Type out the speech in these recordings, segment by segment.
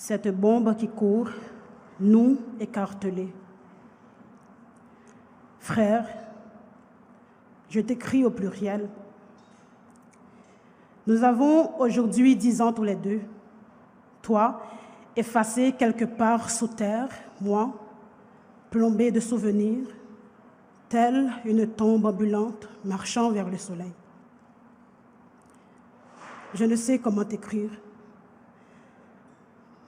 Cette bombe qui court, nous écartelés. Frères, je t'écris au pluriel. Nous avons aujourd'hui 10 ans tous les deux. Toi, effacé quelque part sous terre, moi, plombé de souvenirs, telle une tombe ambulante marchant vers le soleil. Je ne sais comment t'écrire.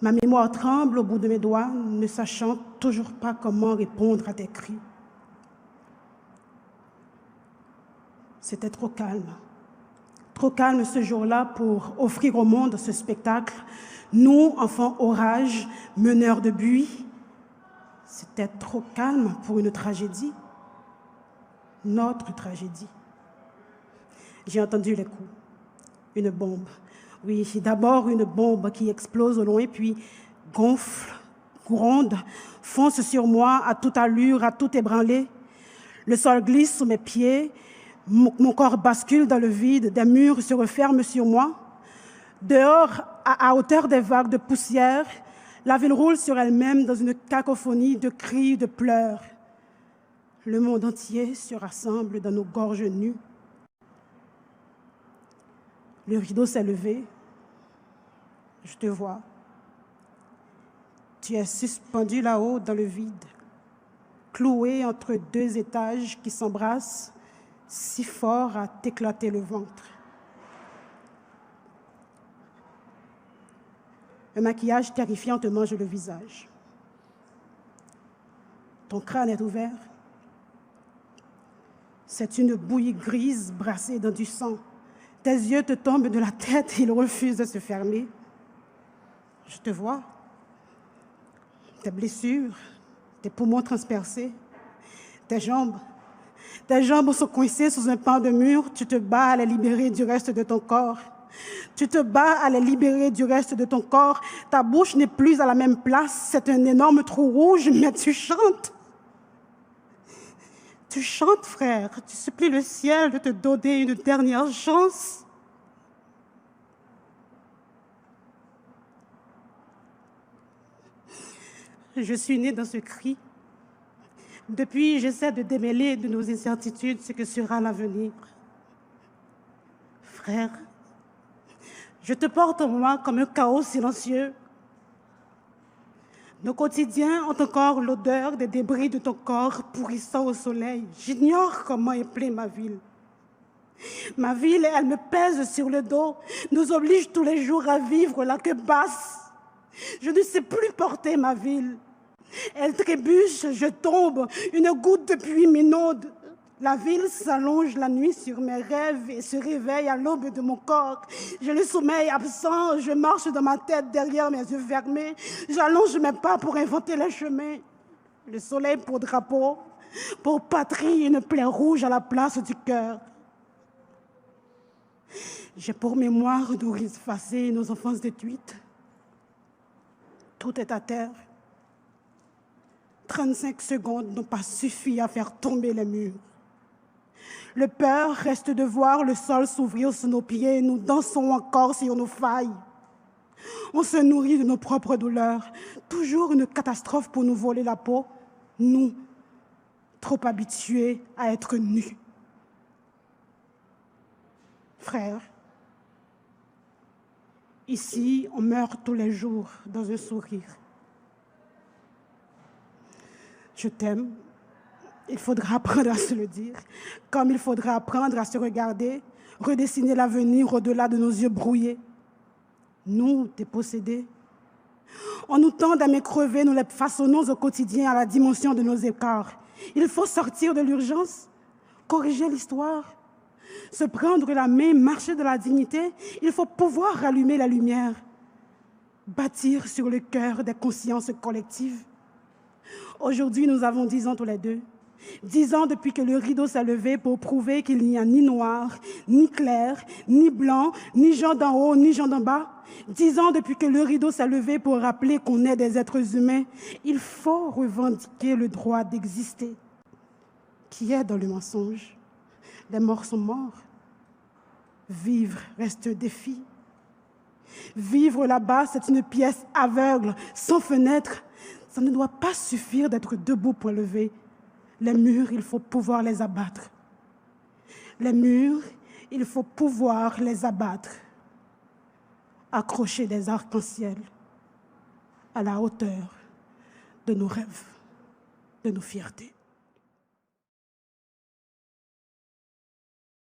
Ma mémoire tremble au bout de mes doigts, ne sachant toujours pas comment répondre à tes cris. C'était trop calme ce jour-là pour offrir au monde ce spectacle. Nous, enfants orages, meneurs de buis, c'était trop calme pour une tragédie, notre tragédie. J'ai entendu les coups, une bombe. Oui, d'abord une bombe qui explose au loin, puis gonfle, gronde, fonce sur moi à toute allure, à tout ébranler. Le sol glisse sous mes pieds, mon corps bascule dans le vide, des murs se referment sur moi. Dehors, à hauteur des vagues de poussière, la ville roule sur elle-même dans une cacophonie de cris, de pleurs. Le monde entier se rassemble dans nos gorges nues. Le rideau s'est levé. Je te vois. Tu es suspendu là-haut dans le vide, cloué entre deux étages qui s'embrassent, si fort à t'éclater le ventre. Un maquillage terrifiant te mange le visage. Ton crâne est ouvert. C'est une bouillie grise brassée dans du sang. Tes yeux te tombent de la tête et ils refusent de se fermer. Je te vois. Tes blessures, tes poumons transpercés, tes jambes sont coincées sous un pan de mur. Tu te bats à les libérer du reste de ton corps. Tu te bats à les libérer du reste de ton corps. Ta bouche n'est plus à la même place. C'est un énorme trou rouge, mais tu chantes. Tu chantes, frère. Tu supplies le ciel de te donner une dernière chance. Je suis née dans ce cri. Depuis, j'essaie de démêler de nos incertitudes ce que sera l'avenir. Frère, je te porte en moi comme un chaos silencieux. Nos quotidiens ont encore l'odeur des débris de ton corps pourrissant au soleil. J'ignore comment épeler ma ville. Ma ville, elle me pèse sur le dos, nous oblige tous les jours à vivre la queue basse. Je ne sais plus porter ma ville. Elle trébuche, je tombe, une goutte de pluie m'inonde. La ville s'allonge la nuit sur mes rêves et se réveille à l'aube de mon corps. J'ai le sommeil absent, je marche dans ma tête derrière mes yeux fermés. J'allonge mes pas pour inventer les chemins. Le soleil pour drapeau, pour patrie, une plaie rouge à la place du cœur. J'ai pour mémoire nos rises effacées, nos enfances détruites. Tout est à terre. 35 secondes n'ont pas suffi à faire tomber les murs. Le peur reste de voir le sol s'ouvrir sous nos pieds. Nous dansons encore sur nos failles. On se nourrit de nos propres douleurs. Toujours une catastrophe pour nous voler la peau. Nous, trop habitués à être nus. Frères, ici, on meurt tous les jours dans un sourire. Je t'aime. Il faudra apprendre à se le dire, comme il faudra apprendre à se regarder, redessiner l'avenir au-delà de nos yeux brouillés. Nous, dépossédés, on nous tend à main crevée, nous les façonnons au quotidien à la dimension de nos écarts. Il faut sortir de l'urgence, corriger l'histoire, se prendre la main, marcher de la dignité. Il faut pouvoir rallumer la lumière, bâtir sur le cœur des consciences collectives. Aujourd'hui, nous avons 10 ans tous les deux. 10 ans depuis que le rideau s'est levé pour prouver qu'il n'y a ni noir, ni clair, ni blanc, ni gens d'en haut, ni gens d'en bas. 10 ans depuis que le rideau s'est levé pour rappeler qu'on est des êtres humains. Il faut revendiquer le droit d'exister. Qui est dans le mensonge? Les morts sont morts. Vivre reste un défi. Vivre là-bas, c'est une pièce aveugle, sans fenêtre. Ça ne doit pas suffire d'être debout point levé. Les murs, il faut pouvoir les abattre. Les murs, il faut pouvoir les abattre. Accrocher des arcs-en-ciel à la hauteur de nos rêves, de nos fiertés.